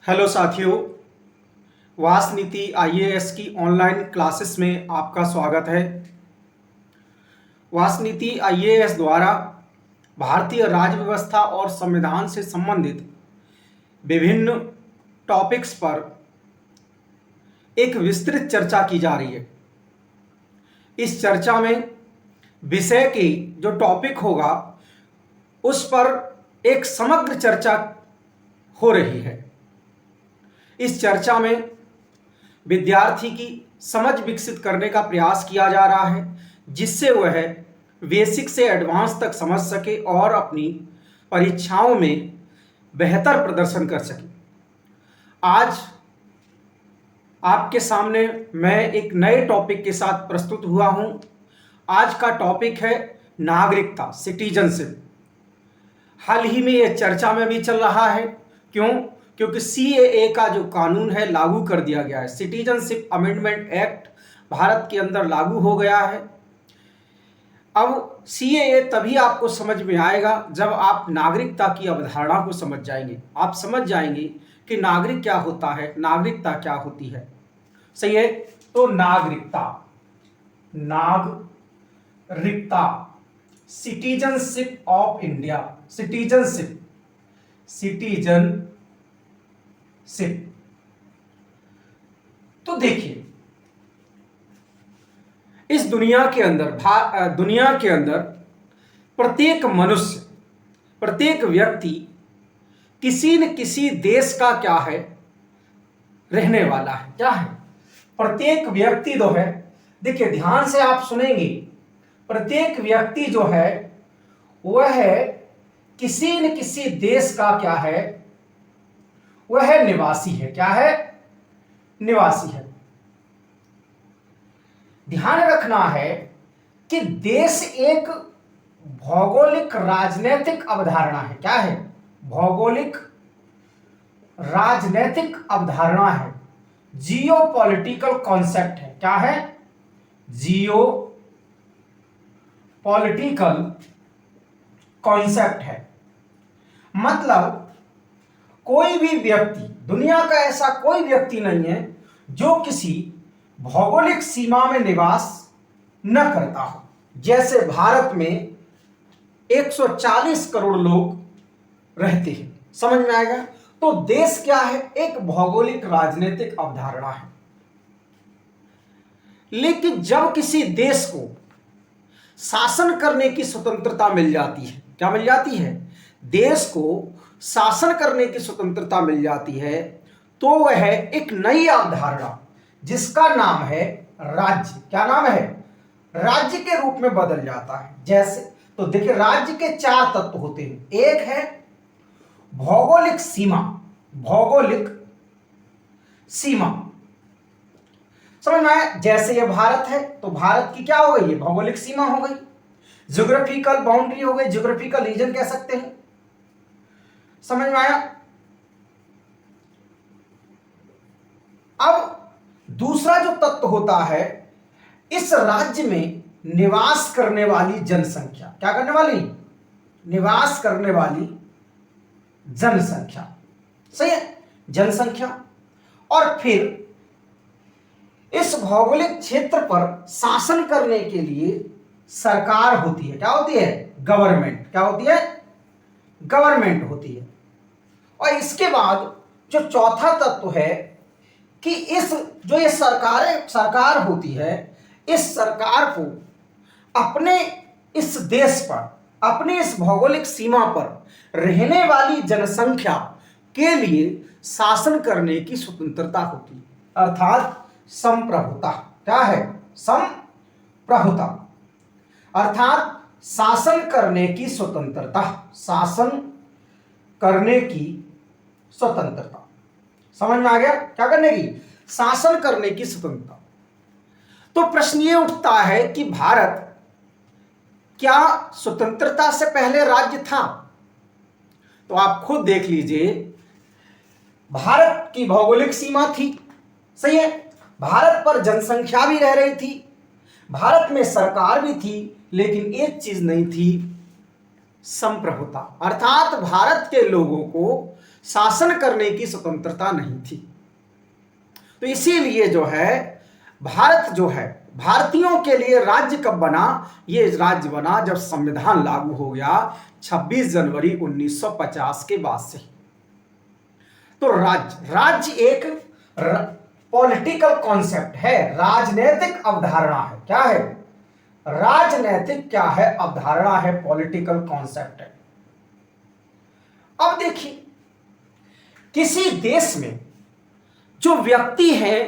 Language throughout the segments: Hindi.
हेलो साथियों, वास नीति आईएएस की ऑनलाइन क्लासेस में आपका स्वागत है। वास नीति आईएएस द्वारा भारतीय राज्य व्यवस्था और संविधान से संबंधित विभिन्न टॉपिक्स पर एक विस्तृत चर्चा की जा रही है। इस चर्चा में विषय की जो टॉपिक होगा उस पर एक समग्र चर्चा हो रही है। इस चर्चा में विद्यार्थी की समझ विकसित करने का प्रयास किया जा रहा है, जिससे वह बेसिक से एडवांस तक समझ सके और अपनी परीक्षाओं में बेहतर प्रदर्शन कर सके। आज आपके सामने मैं एक नए टॉपिक के साथ प्रस्तुत हुआ हूं। आज का टॉपिक है नागरिकता, सिटीजनशिप। हाल ही में यह चर्चा में भी चल रहा है। क्योंकि सीएए का जो कानून है लागू कर दिया गया है। सिटीजनशिप अमेंडमेंट एक्ट भारत के अंदर लागू हो गया है। अब सीएए तभी आपको समझ में आएगा जब आप नागरिकता की अवधारणा को समझ जाएंगे। आप समझ जाएंगे कि नागरिक क्या होता है, नागरिकता क्या होती है। सही है। तो नागरिकता, सिटीजनशिप ऑफ इंडिया, सिटीजनशिप। तो देखिए, इस दुनिया के अंदर प्रत्येक मनुष्य, प्रत्येक व्यक्ति किसी न किसी देश का क्या है, रहने वाला है। क्या है? प्रत्येक व्यक्ति जो है, देखिए ध्यान से आप सुनेंगे, प्रत्येक व्यक्ति जो है वह है किसी न किसी देश का क्या है, वह निवासी है। क्या है? निवासी है। ध्यान रखना है कि देश एक भौगोलिक राजनीतिक अवधारणा है। क्या है? भौगोलिक राजनीतिक अवधारणा है, जियो पॉलिटिकल कॉन्सेप्ट है। क्या है? जियो पॉलिटिकल कॉन्सेप्ट है। मतलब कोई भी व्यक्ति, दुनिया का ऐसा कोई व्यक्ति नहीं है जो किसी भौगोलिक सीमा में निवास न करता हो। जैसे भारत में 140 करोड़ लोग रहते हैं। समझ में आएगा? तो देश क्या है? एक भौगोलिक राजनीतिक अवधारणा है। लेकिन जब किसी देश को शासन करने की स्वतंत्रता मिल जाती है, क्या मिल जाती है? देश को शासन करने की स्वतंत्रता मिल जाती है, तो वह एक नई अवधारणा जिसका नाम है राज्य। क्या नाम है? राज्य के रूप में बदल जाता है। जैसे, तो देखिए राज्य के 4 तत्व होते हैं। एक है भौगोलिक सीमा, भौगोलिक सीमा। समझ में आया? जैसे ये भारत है तो भारत की क्या हो गई? ये भौगोलिक सीमा हो गई, ज्योग्राफिकल बाउंड्री हो गई, ज्योग्राफिकल रीजन कह सकते हैं। समझ में आया? अब दूसरा जो तत्व होता है, इस राज्य में निवास करने वाली जनसंख्या। क्या करने वाली? निवास करने वाली जनसंख्या। सही है? जनसंख्या। और फिर इस भौगोलिक क्षेत्र पर शासन करने के लिए सरकार होती है। क्या होती है? गवर्नमेंट। क्या होती है? गवर्नमेंट होती है। और इसके बाद जो चौथा तत्व है कि इस जो ये सरकार होती है, इस सरकार को अपने इस देश पर, अपने इस भौगोलिक सीमा पर रहने वाली जनसंख्या के लिए शासन करने की स्वतंत्रता होती है, अर्थात संप्रभुता। क्या है? संप्रभुता, अर्थात शासन करने की स्वतंत्रता, शासन करने की स्वतंत्रता। समझ में आ गया? क्या करने की? शासन करने की स्वतंत्रता। तो प्रश्न ये उठता है कि भारत क्या स्वतंत्रता से पहले राज्य था? तो आप खुद देख लीजिए, भारत की भौगोलिक सीमा थी। सही है? भारत पर जनसंख्या भी रह रही थी, भारत में सरकार भी थी, लेकिन एक चीज नहीं थी, संप्रभुता। अर्थात भारत के लोगों को शासन करने की स्वतंत्रता नहीं थी। तो इसीलिए जो है भारत जो है, भारतीयों के लिए राज्य कब बना? ये राज्य बना जब संविधान लागू हो गया 26 जनवरी 1950 के बाद से। तो राज्य एक पॉलिटिकल कॉन्सेप्ट है, राजनीतिक अवधारणा है। क्या है? राजनीतिक क्या है? अवधारणा है, पॉलिटिकल कॉन्सेप्ट है। अब देखिए, किसी देश में जो व्यक्ति है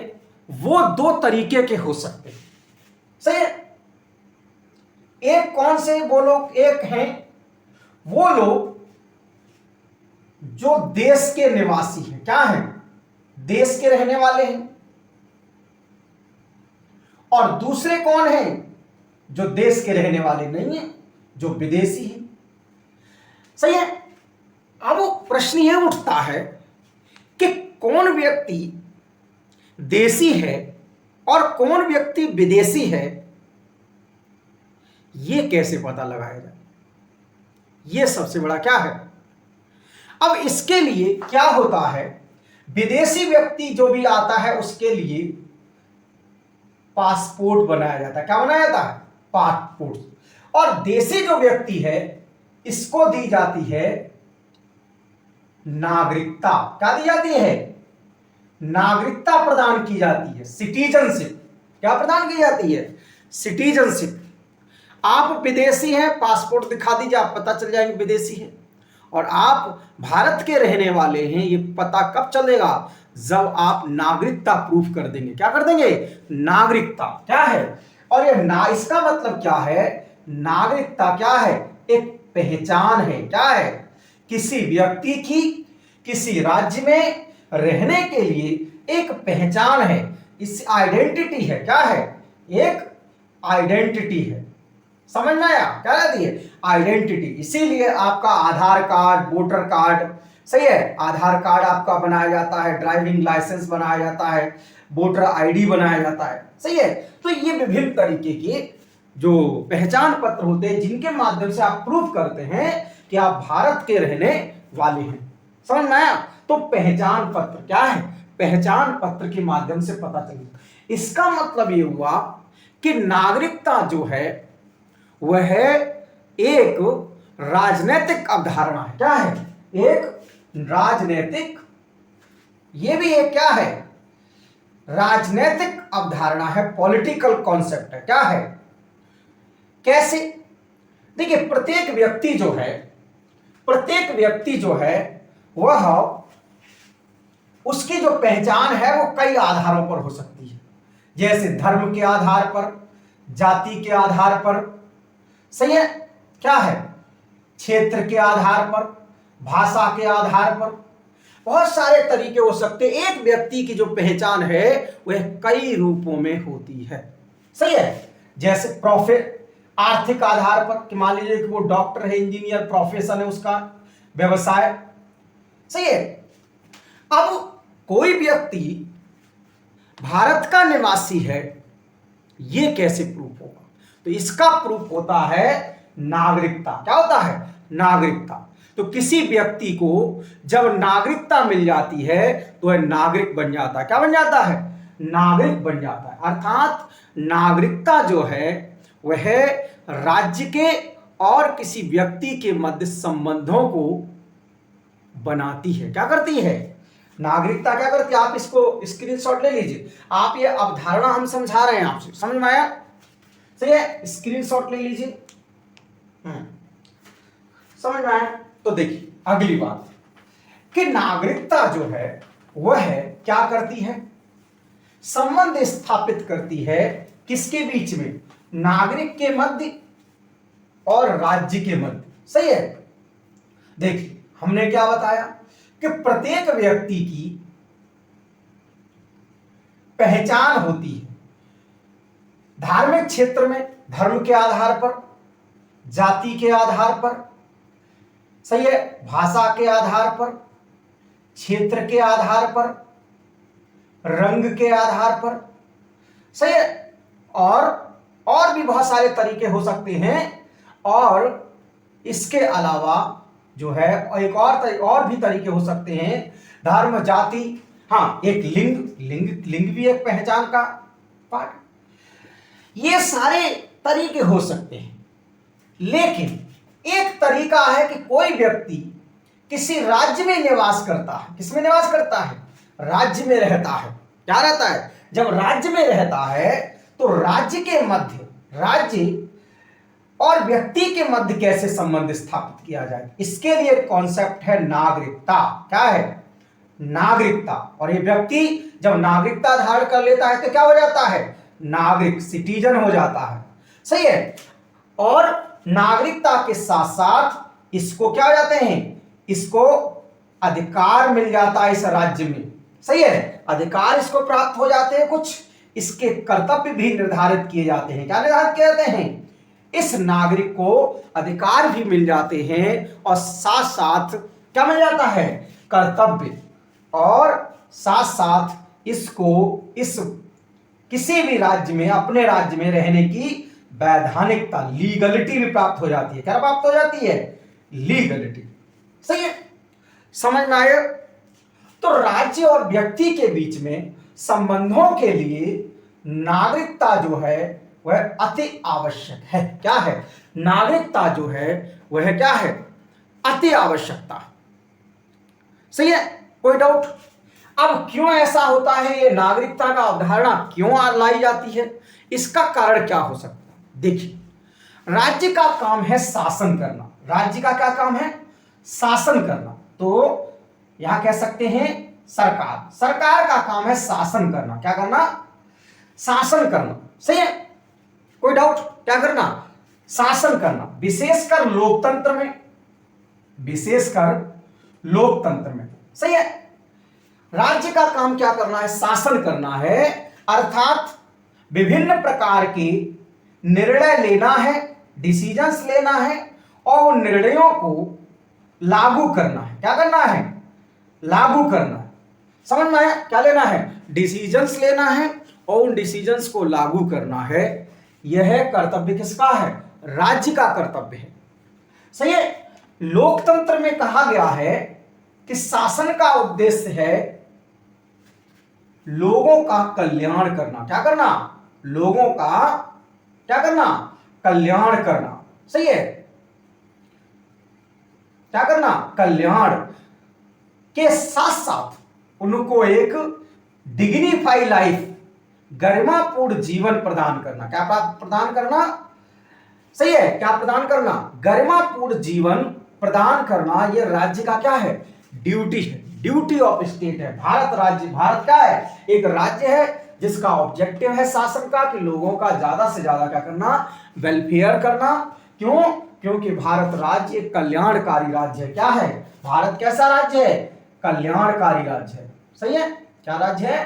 वो दो तरीके के हो सकते हैं, सही है? एक कौन से वो लोग? एक हैं वो लोग जो देश के निवासी हैं। क्या हैं? देश के रहने वाले हैं। और दूसरे कौन हैं? जो देश के रहने वाले नहीं हैं, जो विदेशी हैं। सही है? अब वो प्रश्न यह उठता है कि कौन व्यक्ति देशी है और कौन व्यक्ति विदेशी है, यह कैसे पता लगाया जाए? यह सबसे बड़ा क्या है? अब इसके लिए क्या होता है, विदेशी व्यक्ति जो भी आता है उसके लिए पासपोर्ट बनाया जाता है। क्या बनाया जाता है? पासपोर्ट। और देशी जो व्यक्ति है इसको दी जाती है नागरिकता। क्या दी जाती है? नागरिकता प्रदान की जाती है, सिटीजनशिप। क्या प्रदान की जाती है? सिटीजनशिप। आप विदेशी हैं, पासपोर्ट दिखा दीजिए, आप पता चल जाएंगे विदेशी हैं। और आप भारत के रहने वाले हैं, ये पता कब चलेगा? जब आप नागरिकता प्रूफ कर देंगे। क्या कर देंगे? नागरिकता। क्या है? और ये इसका मतलब क्या है? नागरिकता क्या है? एक पहचान है। क्या है? किसी व्यक्ति की किसी राज्य में रहने के लिए एक पहचान है, इस आइडेंटिटी है। क्या है? एक आइडेंटिटी है। समझ में आया? क्या रहती है? आइडेंटिटी। इसीलिए आपका आधार कार्ड, वोटर कार्ड, सही है, आधार कार्ड आपका बनाया जाता है, ड्राइविंग लाइसेंस बनाया जाता है, वोटर आईडी बनाया जाता है। सही है? तो ये विभिन्न तरीके के जो पहचान पत्र होते हैं जिनके माध्यम से आप प्रूफ करते हैं कि आप भारत के रहने वाले हैं। समझ में आया? तो पहचान पत्र क्या है? पहचान पत्र के माध्यम से पता चलेगा। इसका मतलब ये हुआ कि नागरिकता जो है वह एक राजनीतिक अवधारणा है। क्या है? एक राजनीतिक, ये भी एक क्या है? राजनीतिक अवधारणा है, पॉलिटिकल कॉन्सेप्ट है। क्या है? कैसे? देखिए, प्रत्येक व्यक्ति जो है वह उसकी जो पहचान है वो कई आधारों पर हो सकती है। जैसे धर्म के आधार पर, जाति के आधार पर, सही है, क्या है, क्षेत्र के आधार पर, भाषा के आधार पर, बहुत सारे तरीके हो सकते हैं। एक व्यक्ति की जो पहचान है वह कई रूपों में होती है। सही है? जैसे आर्थिक आधार पर, कि मान लीजिए कि वो डॉक्टर है, इंजीनियर, प्रोफेशन है उसका, व्यवसाय। सही है? अब कोई व्यक्ति भारत का निवासी है, यह कैसे प्रूफ होगा? तो इसका प्रूफ होता है नागरिकता। क्या होता है? नागरिकता। तो किसी व्यक्ति को जब नागरिकता मिल जाती है तो वह नागरिक बन जाता है। क्या बन जाता है? नागरिक बन जाता है। अर्थात नागरिकता जो है वह राज्य के और किसी व्यक्ति के मध्य संबंधों को बनाती है। क्या करती है? नागरिकता क्या करती है? आप इसको स्क्रीनशॉट ले लीजिए। आप ये अवधारणा हम समझा रहे हैं आपसे, समझ में आया? सही है? स्क्रीनशॉट ले लीजिए। समझ में आया? तो देखिए अगली बात कि नागरिकता जो है वह क्या करती है? संबंध स्थापित करती है किसके बीच में? नागरिक के मध्य और राज्य के मध्य। सही है? देखिए हमने क्या बताया कि प्रत्येक व्यक्ति की पहचान होती है धार्मिक क्षेत्र में, धर्म के आधार पर, जाति के आधार पर, सही है, भाषा के आधार पर, क्षेत्र के आधार पर, रंग के आधार पर। सही है? और भी बहुत सारे तरीके हो सकते हैं। और इसके अलावा जो है, एक और भी तरीके हो सकते हैं, धर्म, जाति, हाँ एक लिंग भी एक पहचान का पार्ट। ये सारे तरीके हो सकते हैं, लेकिन एक तरीका है कि कोई व्यक्ति किसी राज्य में निवास करता है। किसमें निवास करता है? राज्य में रहता है। क्या रहता है? जब राज्य में रहता है तो राज्य के मध्य, राज्य और व्यक्ति के मध्य कैसे संबंध स्थापित किया जाए, इसके लिए कॉन्सेप्ट है नागरिकता। क्या है? नागरिकता। और ये व्यक्ति जब नागरिकता धारण कर लेता है तो क्या हो जाता है? नागरिक, सिटीजन हो जाता है। सही है। और नागरिकता के साथ साथ इसको क्या हो जाते हैं? इसको अधिकार मिल जाता है इस राज्य में। सही है, अधिकार इसको प्राप्त हो जाते हैं, कुछ इसके कर्तव्य भी निर्धारित किए जाते हैं। क्या निर्धारित किए जाते हैं? इस नागरिक को अधिकार भी मिल जाते हैं और साथ साथ क्या मिल जाता है? कर्तव्य। और साथ साथ इसको इस किसी भी राज्य में, अपने राज्य में रहने की वैधानिकता, लीगलिटी भी प्राप्त हो जाती है। क्या प्राप्त हो जाती है? लीगलिटी। सही है, समझ में आया? तो राज्य और व्यक्ति के बीच में संबंधों के लिए नागरिकता जो है वह अति आवश्यक है। क्या है? नागरिकता जो है वह क्या है? अति आवश्यकता। सही है, कोई डाउट? अब क्यों ऐसा होता है, ये नागरिकता का अवधारणा क्यों लाई जाती है, इसका कारण क्या हो सकता है? देखिए, राज्य का काम है शासन करना। राज्य का क्या काम है? शासन करना। तो यहां कह सकते हैं सरकार का काम है शासन करना। क्या करना? शासन करना। सही है, कोई डाउट? क्या करना? शासन करना। विशेषकर लोकतंत्र में। सही है, राज्य का काम क्या करना है? शासन करना है, अर्थात विभिन्न प्रकार के निर्णय लेना है, डिसीजंस लेना है और उन निर्णयों को लागू करना है। क्या करना है? लागू करना है। समझ में आया? क्या लेना है? डिसीजंस लेना है और उन डिसीजंस को लागू करना है। यह कर्तव्य किसका है? राज्य का कर्तव्य है। सही है, लोकतंत्र में कहा गया है कि शासन का उद्देश्य है लोगों का कल्याण करना। क्या करना? लोगों का क्या करना? कल्याण करना। सही है, क्या करना? कल्याण के साथ साथ उनको एक डिग्निफाई लाइफ, गरिमापूर्ण जीवन प्रदान करना। क्या प्रदान करना? सही है, क्या प्रदान करना? गरिमापूर्ण जीवन प्रदान करना। यह राज्य का क्या है? ड्यूटी है, ड्यूटी ऑफ स्टेट है। भारत क्या है? एक राज्य है जिसका ऑब्जेक्टिव है शासन का कि लोगों का ज्यादा से ज्यादा क्या करना? वेलफेयर करना। क्यों? क्योंकि भारत राज्य एक कल्याणकारी राज्य है। क्या है? भारत कैसा राज्य है? कल्याणकारी राज्य है। सही है, क्या राज्य है?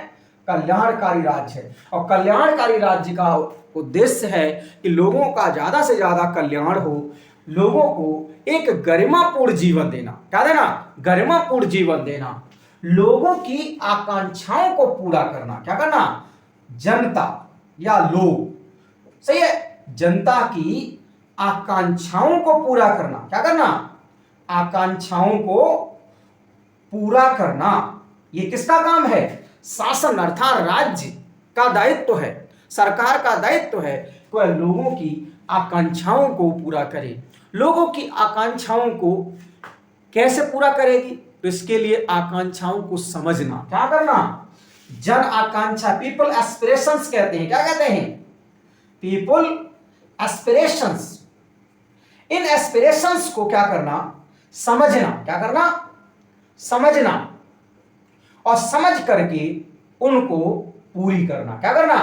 कल्याणकारी राज्य है। और कल्याणकारी राज्य का उद्देश्य है कि लोगों का ज्यादा से ज्यादा कल्याण हो, लोगों को एक गरिमापूर्ण जीवन देना। क्या देना? गरिमापूर्ण जीवन देना। लोगों की आकांक्षाओं को पूरा करना। क्या करना? जनता या लोग, सही है, जनता की आकांक्षाओं को पूरा करना। क्या करना? आकांक्षाओं को पूरा करना। ये किसका काम है? शासन अर्थात राज्य का दायित्व है, सरकार का दायित्व है कि वह लोगों की आकांक्षाओं को पूरा करे। लोगों की आकांक्षाओं को कैसे पूरा करेगी? तो इसके लिए आकांक्षाओं को समझना। क्या करना? जन आकांक्षा, पीपल एस्पिरेशंस कहते हैं। क्या कहते हैं? People aspirations. इन एस्पिरेशंस को क्या करना? समझना। क्या करना? समझना और समझ करके उनको पूरी करना। क्या करना?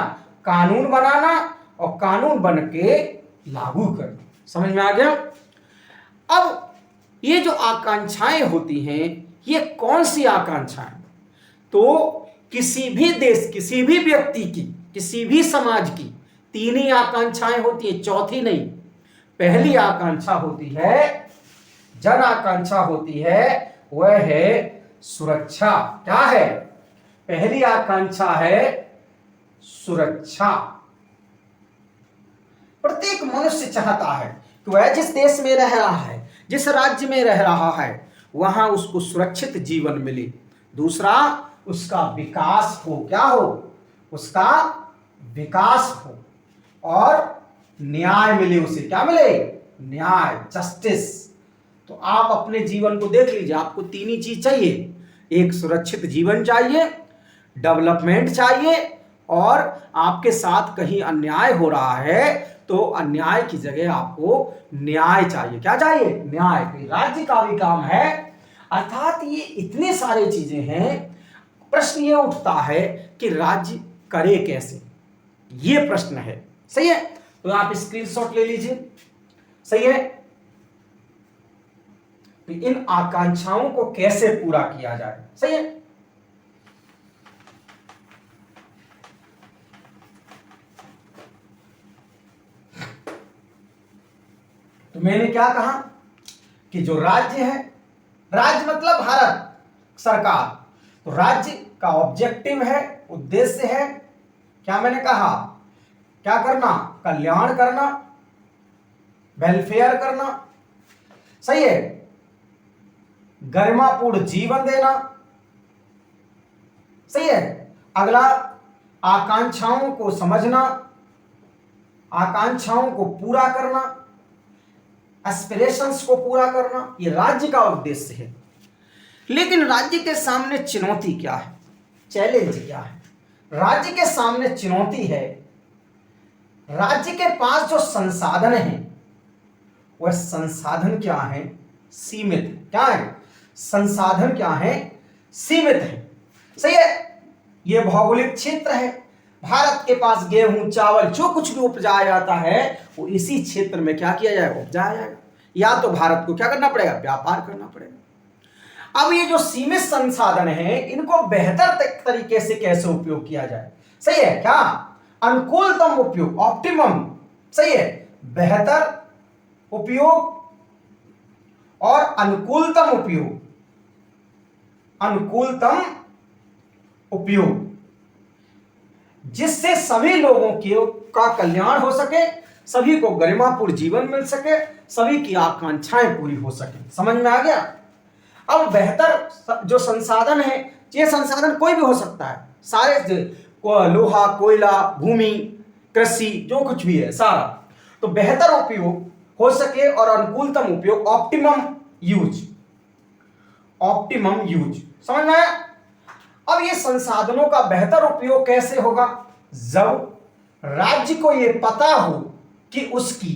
कानून बनाना और कानून बन के लागू करना। समझ में आ गया? अब ये जो आकांक्षाएं होती हैं, ये कौन सी आकांक्षाएं? तो किसी भी देश, किसी भी व्यक्ति की, किसी भी समाज की तीन ही आकांक्षाएं होती है, चौथी नहीं। पहली आकांक्षा होती है, जन आकांक्षा होती है, वह है सुरक्षा। क्या है? पहली आकांक्षा है सुरक्षा। प्रत्येक मनुष्य चाहता है कि वह जिस देश में रह रहा है, जिस राज्य में रह रहा है वहां उसको सुरक्षित जीवन मिले। दूसरा, उसका विकास हो। क्या हो? उसका विकास हो और न्याय मिले उसे। क्या मिले? न्याय, जस्टिस। तो आप अपने जीवन को देख लीजिए, आपको तीन ही चीज चाहिए। एक, सुरक्षित जीवन चाहिए, डेवलपमेंट चाहिए, और आपके साथ कहीं अन्याय हो रहा है तो अन्याय की जगह आपको न्याय चाहिए। क्या चाहिए? न्याय। राज्य का भी काम है। अर्थात ये इतने सारे चीजें हैं। प्रश्न ये उठता है कि राज्य करे कैसे, ये प्रश्न है। सही है? तो आप स्क्रीनशॉट ले लीजिए। सही है? तो इन आकांक्षाओं को कैसे पूरा किया जाए। सही है? तो मैंने क्या कहा कि जो राज्य है, राज्य मतलब भारत सरकार, तो राज्य का ऑब्जेक्टिव है, उद्देश्य है, क्या मैंने कहा, क्या करना? कल्याण करना, वेलफेयर करना। सही है? गरिमापूर्ण जीवन देना। सही है? अगला, आकांक्षाओं को समझना, आकांक्षाओं को पूरा करना, एस्पिरेशंस को पूरा करना, ये राज्य का उद्देश्य है। लेकिन राज्य के सामने चुनौती क्या है, चैलेंज क्या है? राज्य के सामने चुनौती है, राज्य के पास जो संसाधन है वह संसाधन क्या है? सीमित। क्या है? संसाधन क्या है? सीमित है। सही है? यह भौगोलिक क्षेत्र है। भारत के पास गेहूं, चावल, जो कुछ भी उपजाया जाता है वो इसी क्षेत्र में क्या किया जाएगा? उपजाया जाएगा। या तो भारत को क्या करना पड़ेगा? व्यापार करना पड़ेगा। अब ये जो सीमित संसाधन है इनको बेहतर तरीके से कैसे उपयोग किया जाए? सही है? क्या? अनुकूलतम उपयोग, ऑप्टिमम। सही है? बेहतर उपयोग और अनुकूलतम उपयोग, अनुकूलतम उपयोग, जिससे सभी लोगों का कल्याण हो सके, सभी को गरिमापूर्ण जीवन मिल सके, सभी की आकांक्षाएं पूरी हो सके। समझ में आ गया? अब बेहतर जो संसाधन है, ये संसाधन कोई भी हो सकता है, सारे लोहा, कोयला, भूमि, कृषि, जो कुछ भी है सारा, तो बेहतर उपयोग हो सके और अनुकूलतम उपयोग, ऑप्टिमम यूज, ऑप्टिमम यूज। समझ में आया? अब ये संसाधनों का बेहतर उपयोग कैसे होगा? जब राज्य को यह पता हो कि उसकी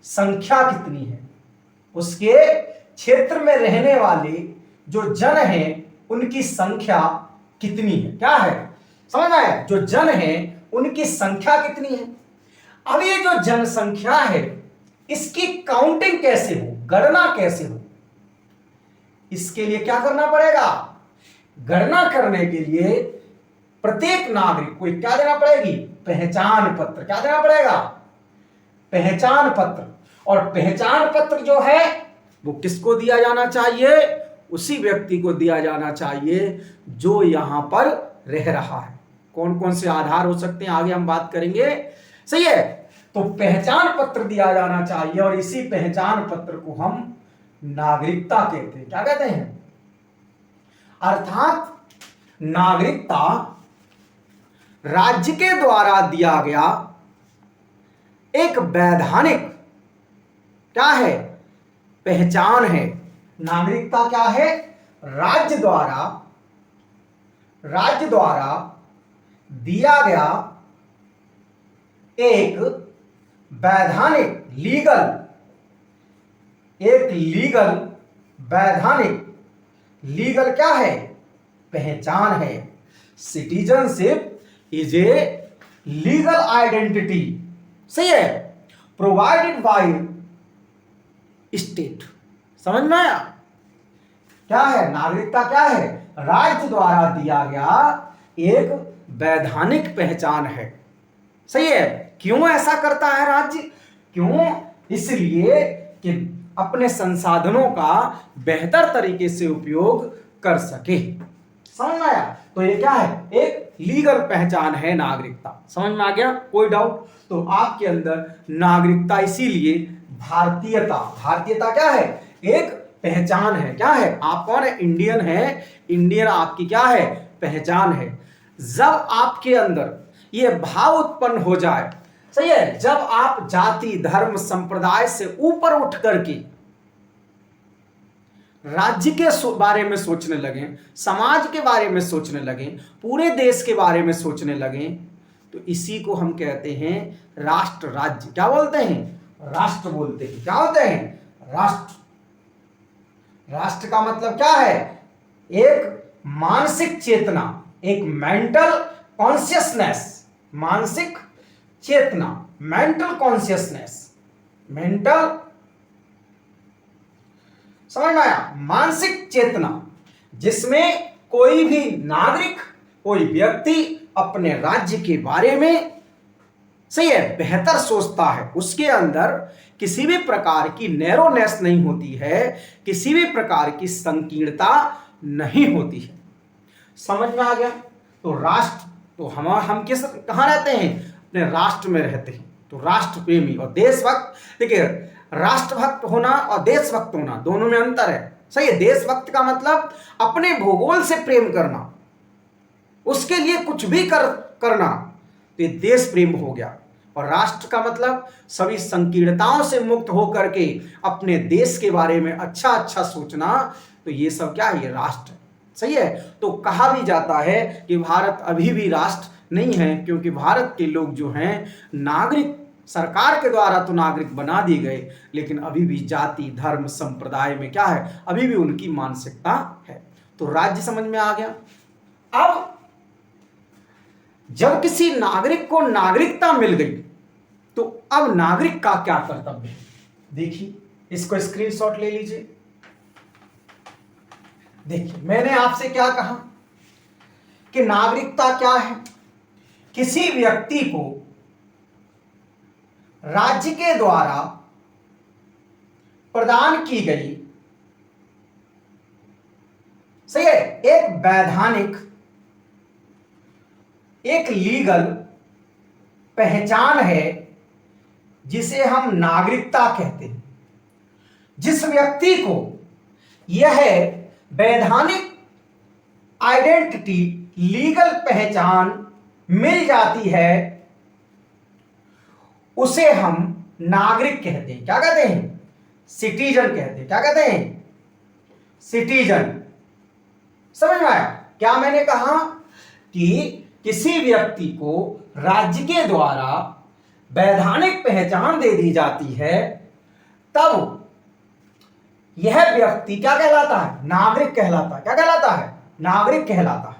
संख्या कितनी है, उसके क्षेत्र में रहने वाले जो जन हैं उनकी संख्या कितनी है। क्या है? समझ में आया? जो जन है उनकी संख्या कितनी है। अब ये जो जनसंख्या है इसकी काउंटिंग कैसे हो, गणना कैसे हो, इसके लिए क्या करना पड़ेगा? गणना करने के लिए प्रत्येक नागरिक को क्या देना पड़ेगी? पहचान पत्र। क्या देना पड़ेगा? पहचान पत्र। और पहचान पत्र जो है वो किसको दिया जाना चाहिए? उसी व्यक्ति को दिया जाना चाहिए जो यहां पर रह रहा है। कौन कौन से आधार हो सकते हैं आगे हम बात करेंगे। सही है? तो पहचान पत्र दिया जाना चाहिए और इसी पहचान पत्र को हम नागरिकता कहते हैं। क्या कहते हैं? अर्थात नागरिकता राज्य के द्वारा दिया गया एक वैधानिक क्या है? पहचान है। नागरिकता क्या है? राज्य द्वारा दिया गया एक वैधानिक, लीगल क्या है? पहचान है। Citizenship is a legal identity. सही है? Provided by state. समझ में आया? क्या है? नागरिकता क्या है? राज्य द्वारा दिया गया एक वैधानिक पहचान है। सही है? क्यों ऐसा करता है राज्य? क्यों? इसलिए कि अपने संसाधनों का बेहतर तरीके से उपयोग कर सके। समझ में आया? तो ये क्या है? एक लीगल पहचान है नागरिकता। समझ में आ गया? कोई डाउट? तो आपके अंदर नागरिकता, इसीलिए भारतीयता क्या है? एक पहचान है। क्या है? आप कौन है? इंडियन है। इंडियन आपकी क्या है? पहचान है। जब आपके अंदर ये भाव उत्पन्न हो जाए, सही है, जब आप जाति धर्म संप्रदाय से ऊपर उठ करके राज्य के बारे में सोचने लगे, समाज के बारे में सोचने लगे, पूरे देश के बारे में सोचने लगे, तो इसी को हम कहते हैं राष्ट्र राज्य। क्या बोलते हैं? राष्ट्र बोलते हैं। क्या बोलते हैं? राष्ट्र। राष्ट्र का मतलब क्या है? एक मानसिक चेतना, एक मेंटल कॉन्शियसनेस, मानसिक चेतना, मेंटल कॉन्शियसनेस, मेंटल, समझ में आया? मानसिक चेतना जिसमें कोई भी नागरिक, कोई व्यक्ति अपने राज्य के बारे में, सही है, बेहतर सोचता है। उसके अंदर किसी भी प्रकार की नैरोनेस नहीं होती है, किसी भी प्रकार की संकीर्णता नहीं होती है। समझ में आ गया? तो राष्ट्र, तो हम किस, कहां रहते हैं? अपने राष्ट्र में रहते हैं। तो राष्ट्र प्रेमी और देशभक्त, देखिए राष्ट्रभक्त होना और देशभक्त होना दोनों में अंतर है। सही है? देशभक्त का मतलब अपने भूगोल से प्रेम करना, उसके लिए कुछ भी करना, तो ये देश प्रेम हो गया। और राष्ट्र का मतलब सभी संकीर्णताओं से मुक्त होकर के अपने देश के बारे में अच्छा अच्छा सोचना, तो ये सब क्या है? ये राष्ट्र। सही है? तो कहा भी जाता है कि भारत अभी भी राष्ट्र नहीं है, क्योंकि भारत के लोग जो हैं नागरिक, सरकार के द्वारा तो नागरिक बना दिए गए, लेकिन अभी भी जाति धर्म संप्रदाय में क्या है? अभी भी उनकी मानसिकता है। तो राज्य समझ में आ गया। अब जब किसी नागरिक को नागरिकता मिल गई, तो अब नागरिक का क्या कर्तव्य है? देखिए, इसको स्क्रीनशॉट ले लीजिए। देखिए, मैंने आपसे क्या कहा कि नागरिकता क्या है? किसी व्यक्ति को राज्य के द्वारा प्रदान की गई, सही है, एक वैधानिक, एक लीगल पहचान है जिसे हम नागरिकता कहते हैं। जिस व्यक्ति को यह वैधानिक आइडेंटिटी, लीगल पहचान मिल जाती है, उसे हम नागरिक कहते हैं। क्या कहते हैं? सिटीजन कहते हैं। क्या कहते हैं? सिटीजन। समझ में आया? क्या मैंने कहा कि किसी व्यक्ति को राज्य के द्वारा वैधानिक पहचान दे दी जाती है, तब यह व्यक्ति क्या कहलाता है? नागरिक कहलाता है। क्या कहलाता है? नागरिक कहलाता है।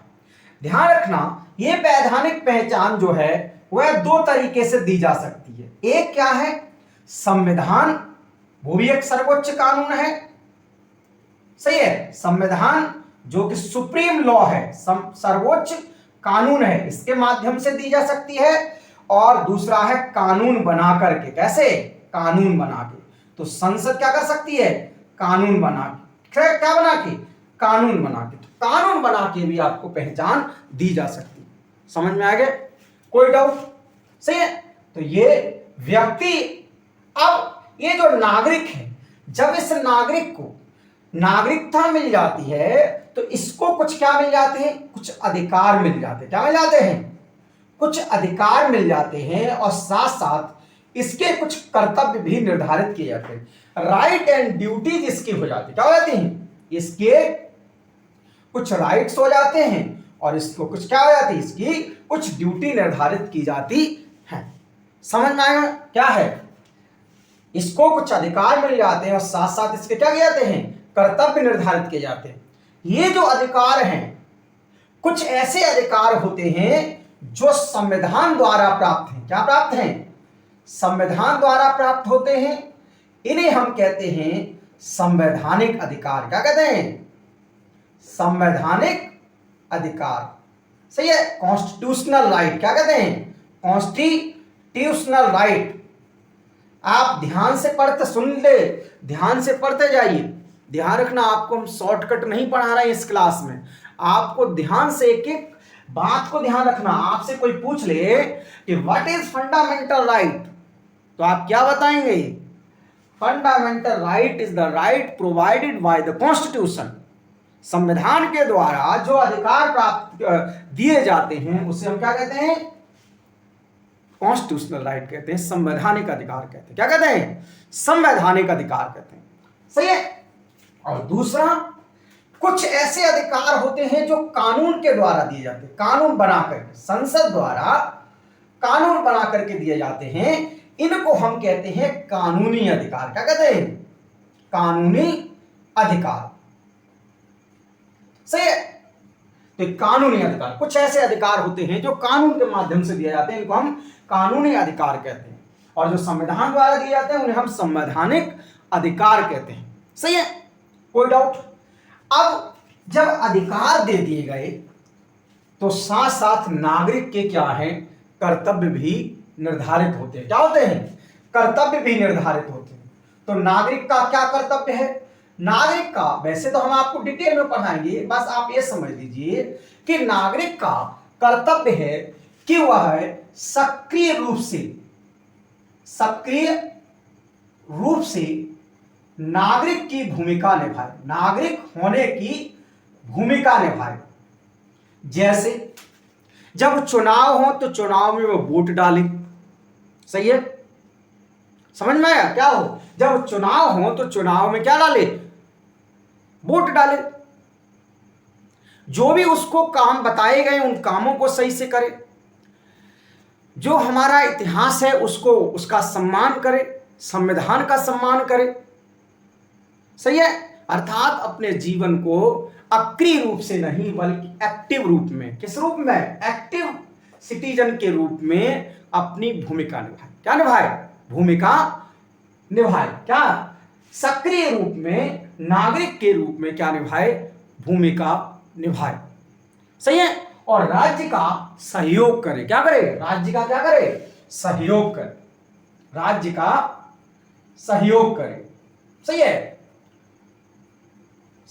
ध्यान रखना, यह वैधानिक पहचान जो है वह दो तरीके से दी जा सकती है। एक क्या है? संविधान, वो भी एक सर्वोच्च कानून है। सही है? संविधान जो कि सुप्रीम लॉ है, सर्वोच्च कानून है, इसके माध्यम से दी जा सकती है। और दूसरा है कानून बना करके। कैसे? कानून बना के। तो संसद क्या कर सकती है? कानून बना के। क्या बना के? कानून बना के। तो कानून बना के भी आपको पहचान दी जा सकती है। समझ में आ गया? कोई डाउट? सही है? तो ये व्यक्ति, अब ये जो नागरिक है, जब इस नागरिक को नागरिकता मिल जाती है, तो इसको कुछ क्या मिल जाते हैं? कुछ अधिकार मिल जाते हैं। क्या मिल जाते हैं? कुछ अधिकार मिल जाते हैं, और साथ साथ इसके कुछ कर्तव्य भी निर्धारित किए जाते हैं। राइट एंड ड्यूटीज इसकी हो जाती है। क्या हो जाती हैं? इसके कुछ राइट्स हो जाते हैं, और इसको कुछ क्या हो जाती है? इसकी कुछ ड्यूटी निर्धारित की जाती है। समझ में आएगा? क्या है? इसको कुछ अधिकार मिल जाते हैं, और साथ साथ इसके क्या किए जाते हैं? कर्तव्य निर्धारित किए जाते हैं। ये जो अधिकार हैं, कुछ ऐसे अधिकार होते हैं जो संविधान द्वारा प्राप्त हैं। क्या प्राप्त हैं? संविधान द्वारा प्राप्त होते हैं। इन्हें हम कहते हैं संवैधानिक अधिकार। क्या कहते हैं? संवैधानिक अधिकार। सही है? Constitutional right. क्या कहते हैं? Constitutional right. आप ध्यान से पढ़ते, सुन ले, ध्यान से पढ़ते जाइए। ध्यान रखना, आपको हम शॉर्टकट नहीं पढ़ा रहे हैं इस क्लास में। आपको ध्यान से एक एक बात को ध्यान रखना। आपसे कोई पूछ ले कि व्हाट इज फंडामेंटल राइट, तो आप क्या बताएंगे? Fundamental right is the right provided by the constitution. संविधान के द्वारा जो अधिकार प्राप्त दिए जाते हैं उसे हम क्या कहते हैं? कॉन्स्टिट्यूशनल राइट कहते हैं, संवैधानिक अधिकार कहते हैं। क्या कहते हैं? संवैधानिक अधिकार कहते हैं। सही है। और दूसरा, कुछ ऐसे अधिकार होते हैं जो कानून के द्वारा दिए जाते हैं, कानून बना करके, संसद द्वारा कानून बना करके दिए जाते हैं, इनको हम कहते हैं कानूनी अधिकार। क्या कहते हैं? कानूनी अधिकार। सही है। तो कानूनी अधिकार, कुछ ऐसे अधिकार होते हैं जो कानून के माध्यम से दिए जाते हैं, इनको हम कानूनी अधिकार कहते हैं। और जो संविधान द्वारा दिए जाते हैं उन्हें हम संवैधानिक अधिकार कहते हैं। सही है, कोई डाउट? अब जब अधिकार दे दिए गए तो साथ साथ नागरिक के क्या हैं? कर्तव्य भी निर्धारित होते हैं। क्या होते हैं? कर्तव्य भी निर्धारित होते हैं। तो नागरिक का क्या कर्तव्य है? नागरिक का, वैसे तो हम आपको डिटेल में पढ़ाएंगे, बस आप ये समझ लीजिए कि नागरिक का कर्तव्य है कि वह सक्रिय रूप से नागरिक की भूमिका निभाए, नागरिक होने की भूमिका निभाए। जैसे जब चुनाव हो तो चुनाव में वो वोट डाले। सही है, समझ में आया? क्या हो, जब चुनाव हो तो चुनाव में क्या डाले? वोट डाले। जो भी उसको काम बताए गए उन कामों को सही से करे, जो हमारा इतिहास है उसको, उसका सम्मान करे, संविधान का सम्मान करे। सही है, अर्थात अपने जीवन को अक्रिय रूप से नहीं बल्कि एक्टिव रूप में, किस रूप में? एक्टिव सिटीजन के रूप में अपनी भूमिका निभाए। क्या निभाए? भूमिका निभाए। क्या? सक्रिय रूप में, नागरिक के रूप में क्या निभाए? भूमिका निभाए। सही है। और राज्य का सहयोग करे। क्या करे? राज्य का क्या करे? सहयोग करे। राज्य का सहयोग करे। सही है,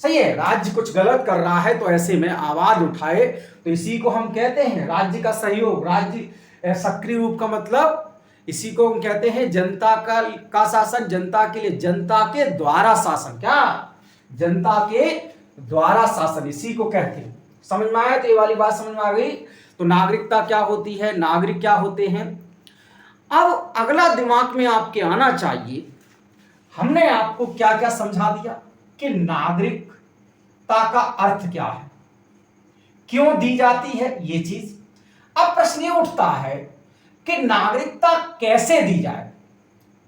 सही है। राज्य कुछ गलत कर रहा है तो ऐसे में आवाज उठाए, तो इसी को हम कहते हैं राज्य का सहयोग। राज्य सक्रिय रूप का मतलब इसी को हम कहते हैं जनता का शासन, जनता के लिए, जनता के द्वारा शासन। क्या? जनता के द्वारा शासन, इसी को कहते हैं। समझ में आया? तो ये वाली बात समझ में आ गई। तो नागरिकता क्या होती है, नागरिक क्या होते हैं। अब अगला दिमाग में आपके आना चाहिए, हमने आपको क्या क्या समझा दिया कि नागरिकता का अर्थ क्या है, क्यों दी जाती है ये चीज। अब प्रश्न ये उठता है कि नागरिकता कैसे दी जाए,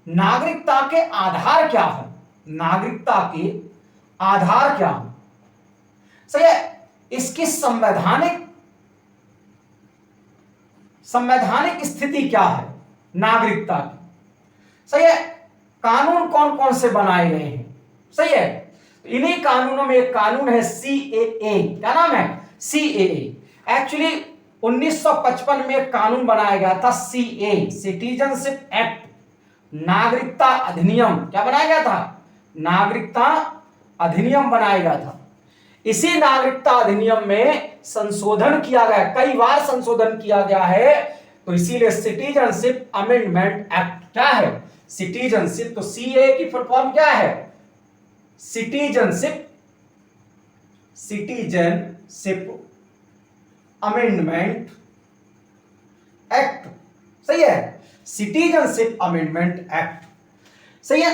नागरिकता के आधार क्या हो, नागरिकता के आधार क्या हो। सही है, इसकी संवैधानिक स्थिति क्या है नागरिकता की। सही है, कानून कौन कौन से बनाए गए हैं। सही है, इन्हीं कानूनों में एक कानून है सीएए। क्या नाम है? सीएए। एक्चुअली 1955 में एक कानून बनाया गया था, सीए, सिटीजनशिप एक्ट, नागरिकता अधिनियम। क्या बनाया गया था? नागरिकता अधिनियम बनाया गया था। इसी नागरिकता अधिनियम में संशोधन किया गया, कई बार संशोधन किया गया है, तो इसीलिए सिटीजनशिप अमेंडमेंट एक्ट। क्या है? सिटीजनशिप। तो सीए की फुल फॉर्म क्या है? Citizenship amendment act. सही है, सिटीजनशिप अमेंडमेंट एक्ट। सही है।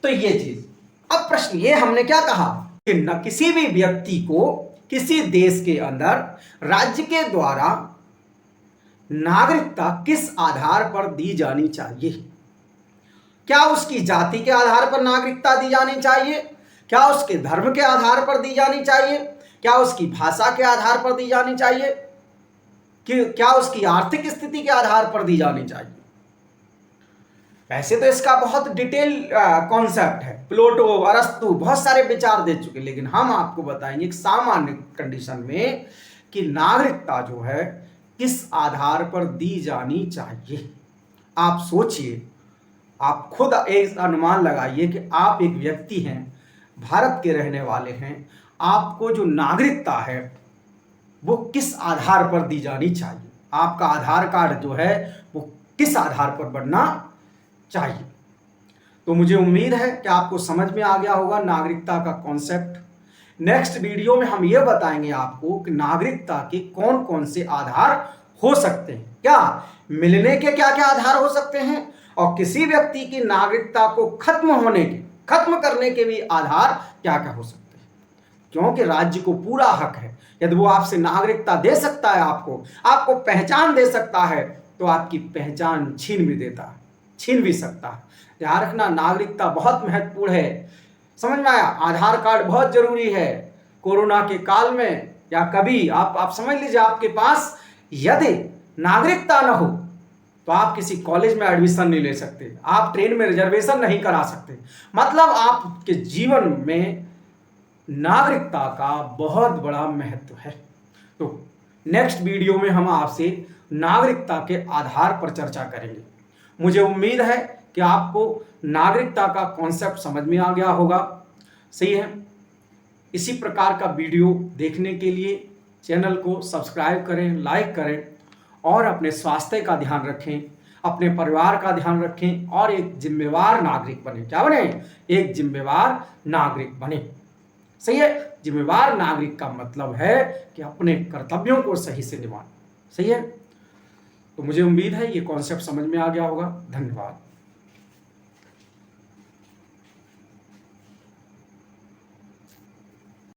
तो ये चीज, अब प्रश्न ये हमने क्या कहा कि न किसी भी व्यक्ति को किसी देश के अंदर राज्य के द्वारा नागरिकता किस आधार पर दी जानी चाहिए। क्या उसकी जाति के आधार पर नागरिकता दी जानी चाहिए? क्या उसके धर्म के आधार पर दी जानी चाहिए? क्या उसकी भाषा के आधार पर दी जानी चाहिए? कि क्या उसकी आर्थिक स्थिति के आधार पर दी जानी चाहिए? वैसे तो इसका बहुत डिटेल कॉन्सेप्ट है, प्लेटो, अरस्तु बहुत सारे विचार दे चुके, लेकिन हम आपको बताएंगे एक सामान्य कंडीशन में कि नागरिकता जो है किस आधार पर दी जानी चाहिए। आप सोचिए, आप खुद एक अनुमान लगाइए कि आप एक व्यक्ति हैं, भारत के रहने वाले हैं, आपको जो नागरिकता है वो किस आधार पर दी जानी चाहिए। आपका आधार कार्ड जो है वो किस आधार पर बनना चाहिए। तो मुझे उम्मीद है कि आपको समझ में आ गया होगा नागरिकता का कॉन्सेप्ट। नेक्स्ट वीडियो में हम यह बताएंगे आपको कि नागरिकता के कौन कौन से आधार हो सकते हैं, क्या मिलने के क्या क्या आधार हो सकते हैं, और किसी व्यक्ति की नागरिकता को खत्म करने के भी आधार क्या क्या हो सकते हैं। क्योंकि राज्य को पूरा हक है, यदि वो आपसे नागरिकता दे सकता है, आपको पहचान दे सकता है, तो आपकी पहचान छीन भी सकता है। ध्यान रखना, नागरिकता बहुत महत्वपूर्ण है। समझ में आया? आधार कार्ड बहुत जरूरी है। कोरोना के काल में या कभी आप समझ लीजिए, आपके पास यदि नागरिकता न हो तो आप किसी कॉलेज में एडमिशन नहीं ले सकते, आप ट्रेन में रिजर्वेशन नहीं करा सकते। मतलब आपके जीवन में नागरिकता का बहुत बड़ा महत्व है। तो नेक्स्ट वीडियो में हम आपसे नागरिकता के आधार पर चर्चा करेंगे। मुझे उम्मीद है कि आपको नागरिकता का कॉन्सेप्ट समझ में आ गया होगा। सही है? इसी प्रकार का वीडियो देखने के लिए चैनल को सब्सक्राइब करें, लाइक करें और अपने स्वास्थ्य का ध्यान रखें, अपने परिवार का ध्यान रखें और एक जिम्मेवार नागरिक बने। क्या बने? एक जिम्मेवार नागरिक बने। सही है? जिम्मेवार नागरिक का मतलब है कि अपने कर्तव्यों को सही से निभाना। सही है? तो मुझे उम्मीद है ये कॉन्सेप्ट समझ में आ गया होगा। धन्यवाद।